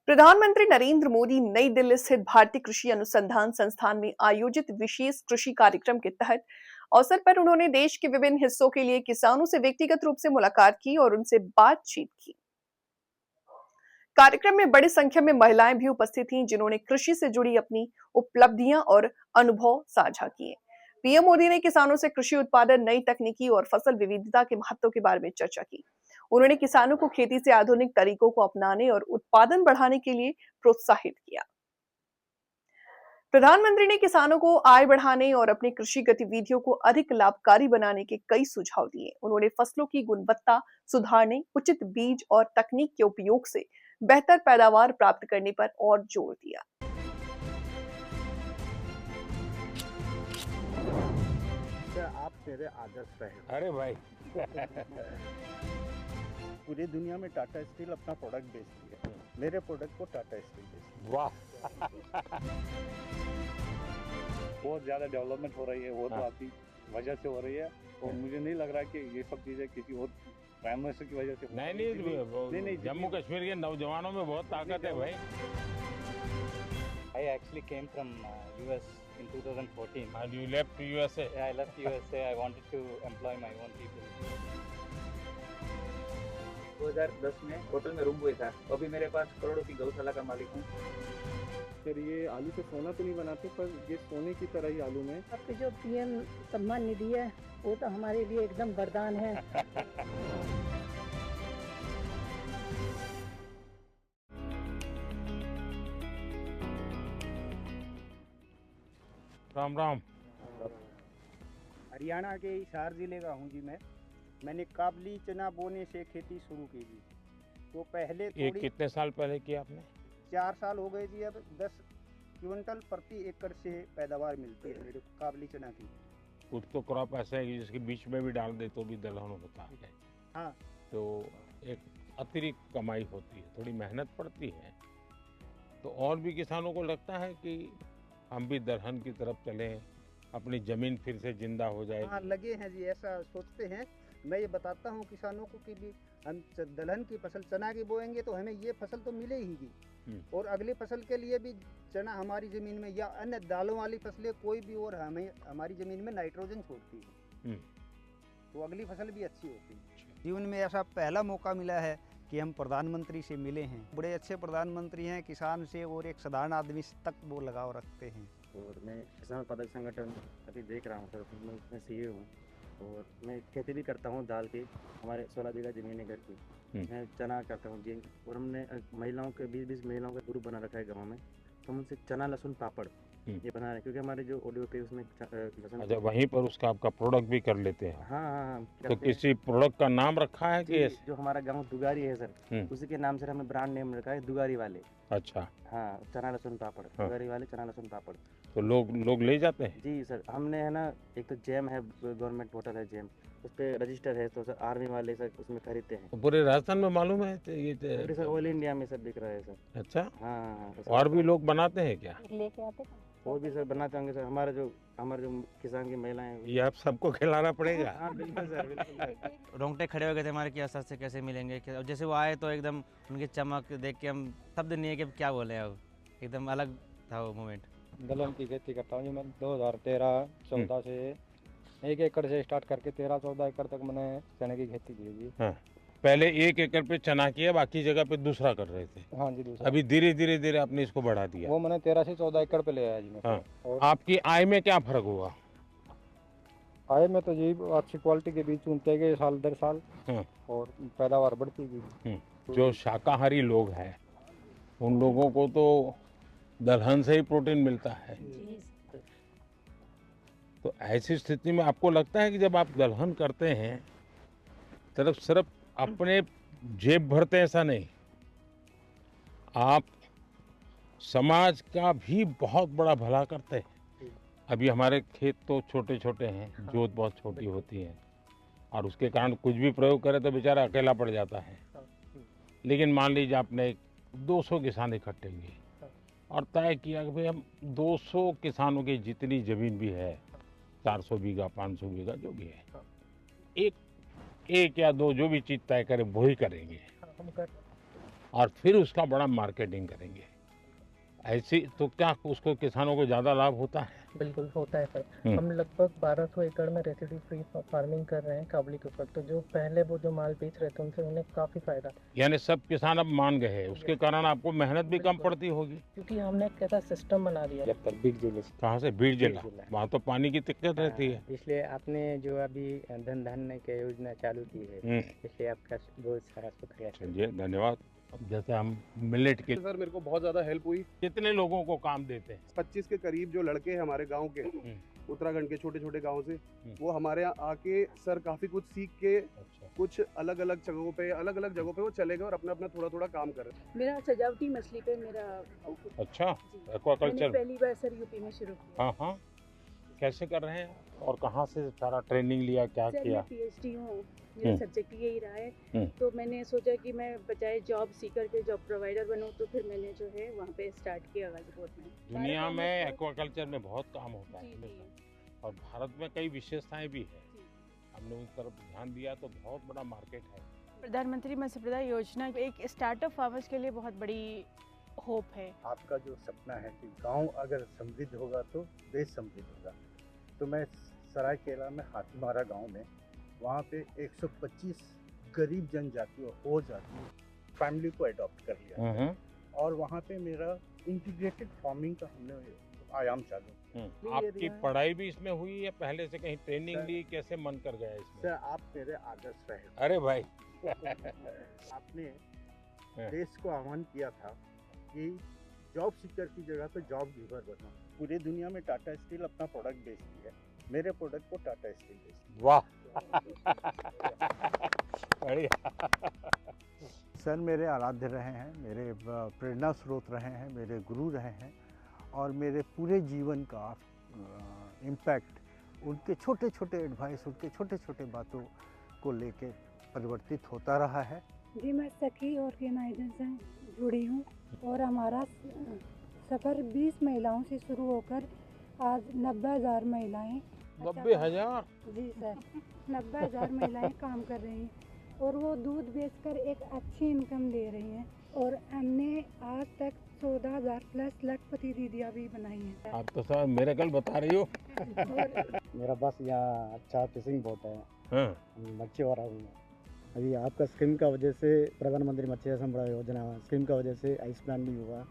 प्रधानमंत्री नरेंद्र मोदी नई दिल्ली स्थित भारतीय कृषि अनुसंधान संस्थान में आयोजित विशेष कृषि कार्यक्रम के तहत अवसर पर उन्होंने देश के विभिन्न हिस्सों के लिए किसानों से व्यक्तिगत रूप से मुलाकात की और उनसे बातचीत की। कार्यक्रम में बड़ी संख्या में महिलाएं भी उपस्थित थीं, जिन्होंने कृषि से जुड़ी अपनी उपलब्धियां और अनुभव साझा किए। पीएम मोदी ने किसानों से कृषि उत्पादन, नई तकनीकी और फसल विविधता के महत्व के बारे में चर्चा की। उन्होंने किसानों को खेती से आधुनिक तरीकों को अपनाने और उत्पादन बढ़ाने के लिए प्रोत्साहित किया। प्रधानमंत्री ने किसानों को आय बढ़ाने और अपनी कृषि गतिविधियों को अधिक लाभकारी बनाने के कई सुझाव दिए। उन्होंने फसलों की गुणवत्ता सुधारने, उचित बीज और तकनीक के उपयोग से बेहतर पैदावार प्राप्त करने पर और जोर दिया। क्या आप मेरे आदर्श रहे। अरे भाई पूरी दुनिया में टाटा स्टील अपना प्रोडक्ट बेचती है, मेरे प्रोडक्ट को टाटा स्टील बेचती वाह बहुत ज़्यादा डेवलपमेंट हो रही है, वो तो हाँ। आपकी वजह से हो रही है। और मुझे नहीं लग रहा कि ये सब चीज़ें किसी और प्राइम मिनिस्टर की वजह से नहीं नहीं, जम्मू कश्मीर के नौजवानों में बहुत ताकत है भाई। I actually came from US in 2014. And you left to USA. I left USA. I wanted to employ my own people. 2010 में होटल में रूम हुए था। अभी मेरे पास करोड़ों की गौशाला का मालिक हूँ। सर ये आलू से सोना तो नहीं बनाते, पर ये सोने की तरह ही आलू में। आपके जो पीएम सम्मान निधि है वो तो हमारे लिए एकदम वरदान है। राम राम। हरियाणा के हिसार जिले का हूँ जी मैंने काबली चना बोने से खेती शुरू की जी। तो पहले ये थोड़ी कितने साल पहले किया आपने? 4 साल हो गए जी। अब 10 क्विंटल प्रति एकड़ से पैदावार मिलती है मेरे काबली चना की। कुछ तो क्रॉप ऐसा है कि जिसके बीच में भी डाल दे तो भी दलहन होता है। हाँ। तो एक अतिरिक्त कमाई होती है, थोड़ी मेहनत पड़ती है। तो और भी किसानों को लगता है कि हम भी दलहन की तरफ चलें, अपनी जमीन फिर से जिंदा हो जाए। हाँ लगे हैं जी, ऐसा सोचते हैं। मैं ये बताता हूँ किसानों को कि भी हम दलहन की फसल चना की बोएंगे तो हमें ये फसल तो मिले ही और अगली फसल के लिए भी चना हमारी ज़मीन में या अन्य दालों वाली फसलें कोई भी और हमें हमारी ज़मीन में नाइट्रोजन छोड़ती है, तो अगली फसल भी अच्छी होती है। जीवन में ऐसा पहला मौका मिला है कि हम प्रधानमंत्री से मिले हैं। बड़े अच्छे प्रधानमंत्री हैं, किसान से और एक साधारण आदमी तक वो लगाव रखते हैं। और मैं किसान उत्पादक संगठन अभी देख रहा हूँ सर, मैं उसमें सीए हूँ और मैं खेती भी करता हूँ दाल की। हमारे 16 बीघा ज़मीन है घर की, मैं चना करता हूँ जी। और हमने महिलाओं के 20-20 महिलाओं का ग्रुप बना रखा है गाँव में, तो हम उनसे चना लहसुन पापड़ ये बना रहे हैं, क्योंकि हमारे जो ऑडियो पे उसमें लहसुन। अच्छा, वहीं पर उसका आपका प्रोडक्ट भी कर लेते हैं? हाँ हाँ हाँ। तो किसी प्रोडक्ट का नाम रखा है कि जो हमारा गाँव दुगारी है सर, उसी के नाम से हमने ब्रांड नेम रखा है दुगारी वाले। अच्छा हाँ, चना लहसुन पापड़, दुगारी वाले चना लहसुन पापड़। तो लोग ले जाते हैं जी सर। हमने है ना, एक तो जैम है, गवर्नमेंट पोर्टल है जैम, उस पर रजिस्टर है, तो सर आर्मी वाले सर उसमें खरीदते हैं। तो पूरे राजस्थान में मालूम है ये सर ऑल इंडिया में सर बिक रहा है सर। अच्छा। हाँ। और भी लोग बनाते हैं क्या? लेके आते और भी सर बनाते होंगे सर। हमारे जो किसान की महिलाएं हैं, ये आप सबको खिलाना पड़ेगा। हाँ बिल्कुल सर, बिल्कुल। रोंगटे खड़े हो गए थे हमारे कि असर से कैसे मिलेंगे। और जैसे वो आए तो एकदम उनकी चमक देख के हम शब्द नहीं है कि क्या बोले, अब एकदम अलग था वो मोमेंट। दलहन की खेती करता हूँ जी मैं 2013-14 से 1 एकड़ से स्टार्ट करके 13-14 एकड़ तक मैंने चने की खेती की जी। हाँ। पहले 1 एकड़ पे चना किया, बाकी जगह पे दूसरा कर रहे थे। हाँ जी, दूसरा। अभी धीरे धीरे आपने इसको बढ़ा दिया। वो मैंने 13 से 14 एकड़ पे ले आया जी मैं। हाँ। और आपकी आय में क्या फर्क हुआ? आय में तो जी अच्छी क्वालिटी के बीज चुनते गए साल दर साल। हाँ। और पैदावार बढ़ती गई। जो शाकाहारी लोग हैं उन लोगों को तो दलहन से ही प्रोटीन मिलता है। तो ऐसी स्थिति में आपको लगता है कि जब आप दलहन करते हैं तब सिर्फ अपने जेब भरते, ऐसा नहीं, आप समाज का भी बहुत बड़ा भला करते हैं। अभी हमारे खेत तो छोटे छोटे हैं, जोत बहुत छोटी होती है और उसके कारण कुछ भी प्रयोग करे तो बेचारा अकेला पड़ जाता है। लेकिन मान लीजिए आपने 200 किसान इकट्ठे किए और तय किया कि भाई हम 200 किसानों की जितनी जमीन भी है, 400 बीघा 500 बीघा जो भी है, एक या दो जो भी चीज तय करें वो ही करेंगे। और फिर उसका बड़ा मार्केटिंग करेंगे। ऐसी तो क्या उसको किसानों को ज़्यादा लाभ होता है? बिल्कुल होता है सर। हम लगभग 1200 एकड़ में रेसिड्यू फ्री फार्मिंग कर रहे हैं काबुली के ऊपर। तो जो पहले वो जो माल बेच रहे थे उनसे उन्हें काफ़ी फ़ायदा, यानी सब किसान अब मान गए हैं, उसके कारण आपको मेहनत भी कम पड़ती होगी। क्योंकि हमने एक ऐसा सिस्टम बना दिया। जब तक बीट जिले से कहाँ से? बीड़ जिला। जिला। वहाँ तो पानी की दिक्कत रहती है। इसलिए आपने जो अभी धन धान्य की योजना चालू की है, इसलिए आपका बहुत सारा शुक्रिया। चलिए, धन्यवाद। अब जैसे हम मिलेट के, सर मेरे को बहुत ज़्यादा हेल्प हुई। कितने लोगों को काम देते हैं? 25 के करीब जो लड़के हैं हमारे गांव के, उत्तराखंड के छोटे छोटे गांव से, वो हमारे यहाँ आके सर काफ़ी कुछ सीख के कुछ अलग अलग जगहों पे वो चले गए और अपना अपना थोड़ा थोड़ा काम कर रहे हैं। मेरा सजावटी मछली पे मेरा अच्छा, एक्वाकल्चर। पहली बार सर यूपी में शुरू किया। हाँ हाँ, कैसे कर रहे हैं और कहाँ से सारा ट्रेनिंग लिया, क्या सर किया? मैं पीएचडी हूँ, मेरा सब्जेक्ट यही रहा है। तो मैंने सोचा कि मैं बजाय जॉब सीकर के जॉब प्रोवाइडर बनूँ, तो फिर मैंने जो है वहाँ पे स्टार्ट किया गाजीपुर में। दुनिया में एक्वाकल्चर में बहुत काम होता है जी। और भारत में कई विशेषताएं भी है। हमने उस तरफ ध्यान दिया तो बहुत बड़ा मार्केट है। प्रधानमंत्री मत्स्य प्रदाय योजना एक स्टार्टअप फार्मर्स के लिए बहुत बड़ी होप है। आपका जो सपना है कि गांव अगर समृद्ध होगा तो देश समृद्ध होगा, तो मैं सरायकेला में हाथीमारा गांव में वहाँ पे 125 गरीब जनजाति और हो जाति फैमिली को अडॉप्ट कर लिया और वहाँ पे मेरा इंटीग्रेटेड फार्मिंग का हमने आयाम चालू। आपकी पढ़ाई भी इसमें हुई या पहले से कहीं ट्रेनिंग ली? कैसे मन कर गया इसमें? सर आप मेरे आदर्श रहे। अरे भाई आपने देश को आह्वान किया था कि जॉब सीकर की जगह पे जॉब गिवर बनो। पूरी दुनिया में टाटा स्टील अपना प्रोडक्ट बेचती है, मेरे प्रोडक्ट को टाटा स्टील बेचती है। वाह बढ़िया। सर मेरे आराध्य रहे हैं, मेरे प्रेरणा स्रोत रहे हैं, मेरे गुरु रहे हैं और मेरे पूरे जीवन का इम्पैक्ट उनके छोटे छोटे एडवाइस, उनके छोटे छोटे बातों को लेके परिवर्तित होता रहा है। जी मैं सखी ऑर्गेनाइजेशन से जुड़ी हूँ और हमारा सफ़र 20 महिलाओं से शुरू होकर आज 90,000 महिलाएं 90,000? जी सर 90,000 महिलाएं काम कर रही हैं और वो दूध बेचकर एक अच्छी इनकम ले रही हैं और हमने आज तक 14,000 प्लस लखपति दीदियाँ भी बनाई हैं। आप तो सर मिरेकल बता रही हो। मेरा बस यहाँ अच्छा फिशिंग बोट है, हाँ। हो रहा हूँ। अभी आपका स्कीम का वजह से प्रधानमंत्री मत्स्य संपदा योजना स्कीम का वजह से आइस प्लांट भी हुआ,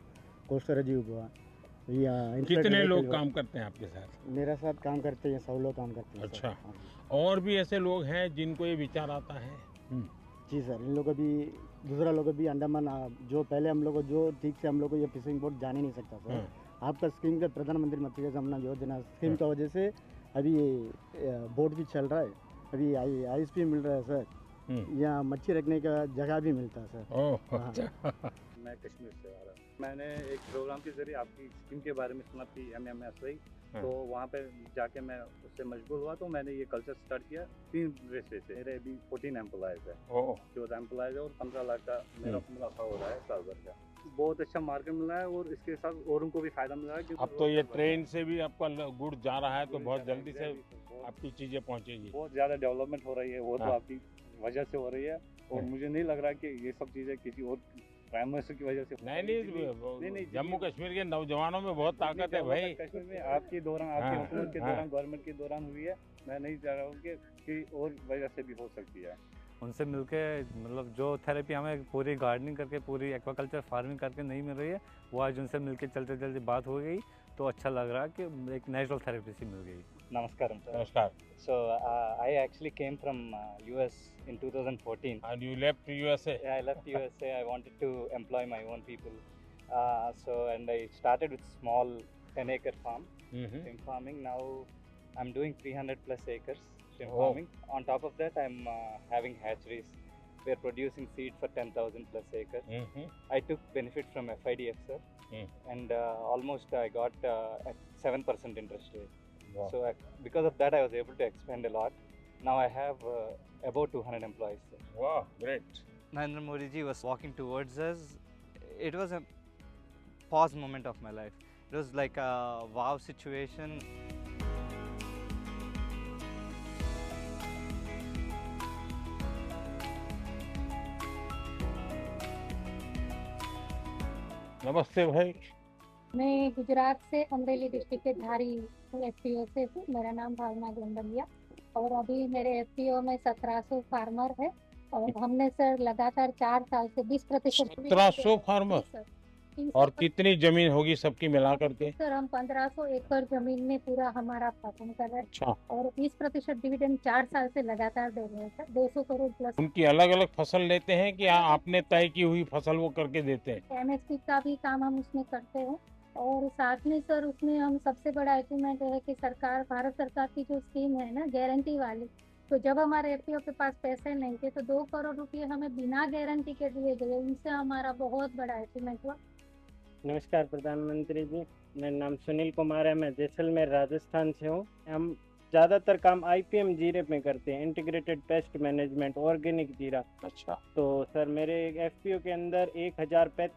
कोस्टर भी हुआ। कितने लोग काम करते हैं आपके साथ? मेरे साथ काम करते हैं 100 लोग काम करते हैं। अच्छा, और भी ऐसे लोग हैं जिनको ये विचार आता है? जी सर, इन लोग अभी दूसरा लोग अभी अंडमान जो पहले हम लोग जो ठीक से हम लोग को ये फिशिंग बोट जा ही नहीं सकता सर। आपका स्कीम का प्रधानमंत्री मत्स्य संपदा योजना स्कीम का वजह से अभी बोट भी चल रहा है, अभी आइस भी मिल रहा है सर, यहाँ मच्छी रखने का जगह भी मिलता है सर। अच्छा। मैं कश्मीर से आ रहा हूँ। मैंने एक प्रोग्राम के जरिए आपकी स्कीम के बारे में सुना थी MMSY, तो वहाँ पे जाके मैं उससे मशगूल हुआ, तो मैंने ये कल्चर स्टार्ट किया 3 रेसे से। मेरे अभी 14 एम्प्लॉयज़ है, 14 एम्प्लॉयज़ है और 15 लाख का मेरा मुनाफा हो रहा है साल भर का। बहुत अच्छा मार्केट मिला है और इसके साथ औरों को भी फायदा मिल रहा है। अब तो ये ट्रेन से भी आपका गुड़ जा रहा है तो बहुत जल्दी से आपकी चीज़ें पहुँचेगी। बहुत ज़्यादा डेवलपमेंट हो रही है, वो तो आपकी वजह से हो रही है और मुझे नहीं लग रहा कि ये सब चीज़ें किसी और प्राइम मिनिस्टर की वजह से। नहीं, जम्मू कश्मीर के नौजवानों में बहुत ताकत है भाई। कश्मीर में आपके दौरान, आपकी हुकूमत के दौरान, गवर्नमेंट के दौरान हुई है। मैं नहीं चाह रहा हूँ कि और वजह से भी हो सकती है। उनसे मिलके मतलब जो थेरेपी हमें पूरी गार्डनिंग करके, पूरी एक्वाकल्चर फार्मिंग करके नहीं मिल रही है, वो आज उनसे मिलके चलते चलते बात हो गई तो अच्छा लग रहा है कि एक नेचुरल थेरेपी सी मिल गई। Namaskaram, sir. Namaskar. So I actually came from US in 2014. And you left USA? Yeah, I left USA. I wanted to employ my own people. And I started with small 10-acre farm, shrimp farming. Now I'm doing 300 plus acres shrimp farming. On top of that, I'm having hatcheries. We're producing seed for 10,000 plus acres. I took benefit from FIDF, sir. And almost I got at 7% interest rate. Wow. So because of that, I was able to expand a lot. Now I have about 200 employees. Sir. Wow, great. Narendra Modi ji was walking towards us. It was a pause moment of my life. It was like a wow situation. नमस्ते भाई। मैं गुजरात से Amreli district के धारी FPO से हूँ। मेरा नाम भावना गोंडलिया और अभी मेरे एफपीओ में 1700 फार्मर है और हमने सर लगातार 4 साल से 20% 1700 फार्मर और कितनी जमीन होगी सबकी मिला करके? सर हम 1500 एकड़ जमीन में पूरा हमारा फसल कर रहे हैं। अच्छा। और 20% डिविडेंड 4 साल से लगातार दे रहे हैं सर, 200 करोड़ प्लस। उनकी अलग अलग फसल लेते हैं कि आपने तय की हुई फसल वो करके देते हैं? एमएसपी का भी काम हम उसमें करते हैं और साथ में सर उसमें हम सबसे बड़ा अचीवमेंट है कि सरकार, भारत सरकार की जो स्कीम है ना गारंटी वाली, तो जब हमारे एफपीओ के पास पैसे नहीं थे तो 2 करोड़ रुपए हमें बिना गारंटी के दिए गए, उनसे हमारा बहुत बड़ा अचीवमेंट हुआ। नमस्कार प्रधानमंत्री जी, मेरा नाम सुनील कुमार है, मैं जैसलमेर राजस्थान से हूँ। हम ज़्यादातर काम आईपीएम जीरे में करते हैं, इंटीग्रेटेड पेस्ट मैनेजमेंट, ऑर्गेनिक जीरा। अच्छा। तो सर मेरे एफपीओ के अंदर 1035